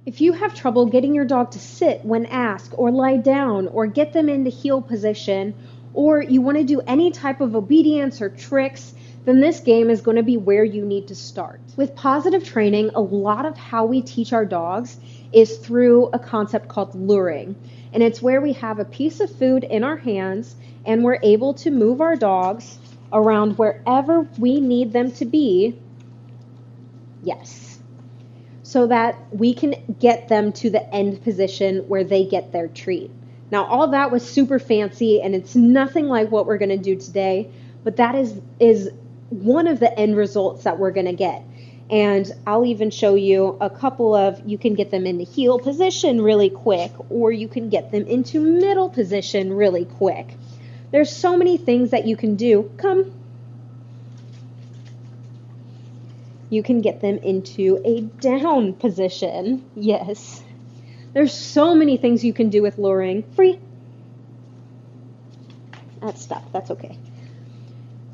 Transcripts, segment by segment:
If you have trouble getting your dog to sit when asked, or lie down, or get them into heel position, or you want to do any type of obedience or tricks, then this game is going to be where you need to start. With positive training, a lot of how we teach our dogs is through a concept called luring. And it's where we have a piece of food in our hands and we're able to move our dogs around wherever we need them to be. Yes. So that we can get them to the end position where they get their treat. Now, all that was super fancy and it's nothing like what we're going to do today, but that is one of the end results that we're going to get. And I'll even show you a couple of, you can get them into heel position really quick, or you can get them into middle position really quick. There's so many things that you can do. Come. You can get them into a down position. Yes. There's so many things you can do with luring. Free. That's stuck. That's okay.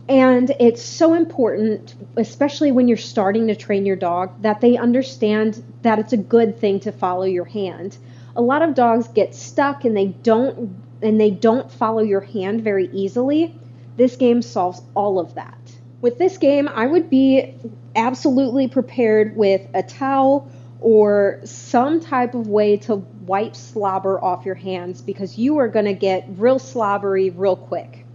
And it's so important, especially when you're starting to train your dog, that they understand that it's a good thing to follow your hand. A lot of dogs get stuck and they don't follow your hand very easily. This game solves all of that. With this game, I would be absolutely prepared with a towel or some type of way to wipe slobber off your hands because you are going to get real slobbery real quick.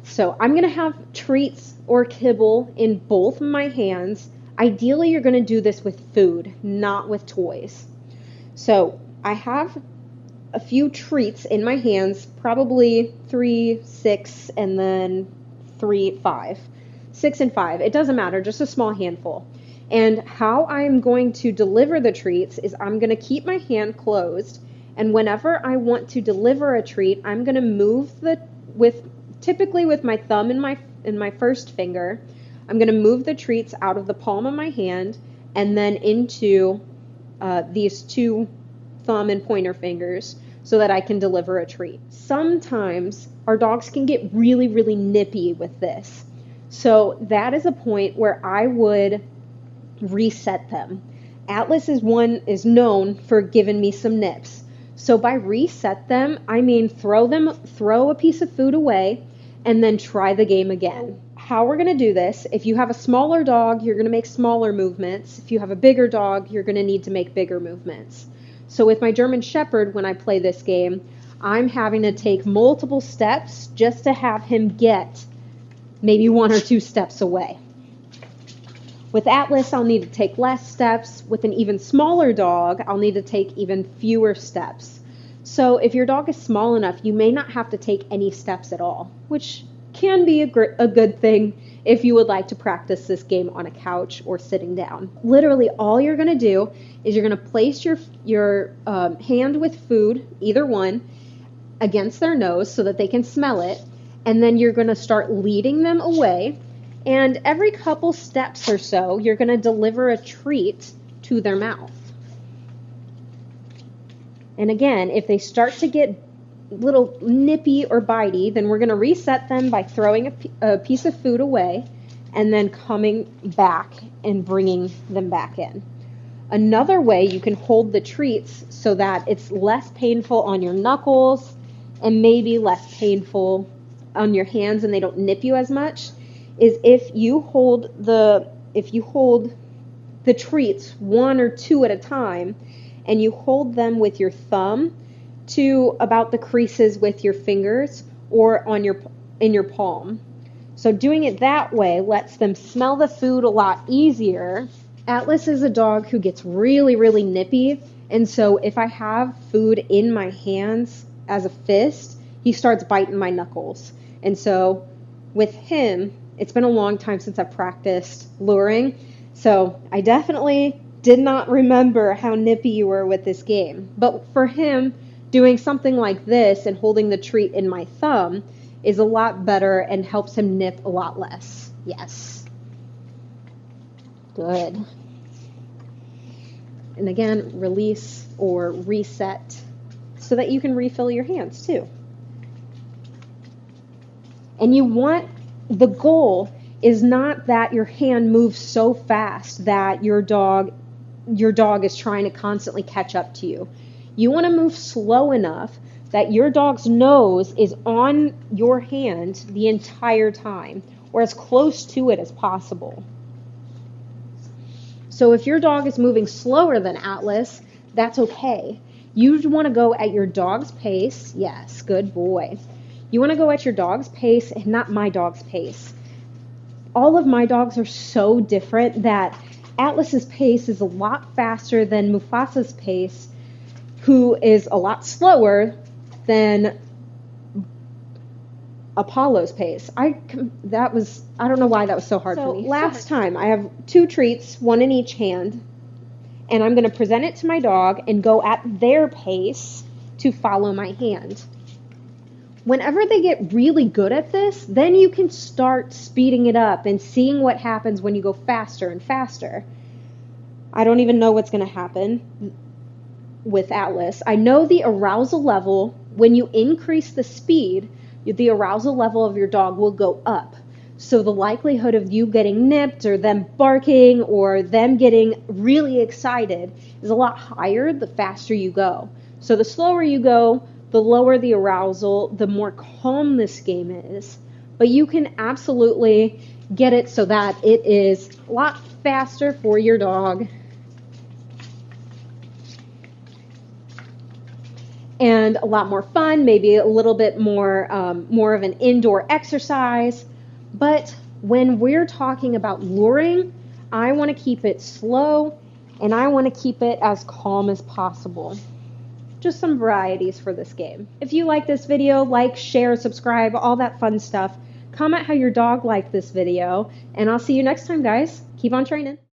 So I'm going to have treats or kibble in both of my hands. Ideally, you're going to do this with food, not with toys. So I have a few treats in my hands, probably 3, 6, and then 3, 5. 6 and 5. It doesn't matter, just a small handful. And how I'm going to deliver the treats is I'm going to keep my hand closed, and whenever I want to deliver a treat, I'm going to move typically with my thumb and my first finger, I'm going to move the treats out of the palm of my hand and then into these two thumb and pointer fingers so that I can deliver a treat. Sometimes our dogs can get really, really nippy with this. So that is a point where I would reset them. Atlas is known for giving me some nips. So by reset them, I mean throw a piece of food away and then try the game again. How we're going to do this, if you have a smaller dog, you're going to make smaller movements. If you have a bigger dog, you're going to need to make bigger movements. So with my German Shepherd, when I play this game, I'm having to take multiple steps just to have him get maybe 1 or 2 steps away. With Atlas, I'll need to take less steps. With an even smaller dog, I'll need to take even fewer steps. So if your dog is small enough, you may not have to take any steps at all, which can be a good thing if you would like to practice this game on a couch or sitting down. Literally, all you're going to do is you're going to place your hand with food, either one, against their nose so that they can smell it, and then you're going to start leading them away. And every couple steps or so, you're going to deliver a treat to their mouth. And again, if they start to get a little nippy or bitey, then we're going to reset them by throwing a piece of food away and then coming back and bringing them back in. Another way you can hold the treats so that it's less painful on your knuckles and maybe less painful on your hands and they don't nip you as much is if you hold the treats 1 or 2 at a time and you hold them with your thumb to about the creases with your fingers or in your palm. So doing it that way lets them smell the food a lot easier. Atlas is a dog who gets really, really nippy, and so if I have food in my hands as a fist, he starts biting my knuckles. And so with him, it's been a long time since I've practiced luring, so I definitely did not remember how nippy you were with this game. But for him, doing something like this and holding the treat in my thumb is a lot better and helps him nip a lot less. Yes. Good. And again, release or reset so that you can refill your hands too. And the goal is not that your hand moves so fast that your dog your dog is trying to constantly catch up to you. You want to move slow enough that your dog's nose is on your hand the entire time, or as close to it as possible. So if your dog is moving slower than Atlas, that's okay. You want to go at your dog's pace. Yes, good boy. You want to go at your dog's pace and not my dog's pace. All of my dogs are so different that Atlas's pace is a lot faster than Mufasa's pace, who is a lot slower than Apollo's pace. I don't know why that was so hard for me. Last time, I have 2 treats, 1 in each hand, and I'm going to present it to my dog and go at their pace to follow my hand. Whenever they get really good at this, then you can start speeding it up and seeing what happens when you go faster and faster. I don't even know what's going to happen with Atlas. I know the arousal level, when you increase the speed, the arousal level of your dog will go up. So the likelihood of you getting nipped or them barking or them getting really excited is a lot higher the faster you go. So the slower you go, the lower the arousal, the more calm this game is. But you can absolutely get it so that it is a lot faster for your dog. And a lot more fun, maybe a little bit more of an indoor exercise. But when we're talking about luring, I want to keep it slow and I want to keep it as calm as possible. Just some varieties for this game. If you like this video, like, share, subscribe, all that fun stuff. Comment how your dog liked this video, and I'll see you next time, guys. Keep on training.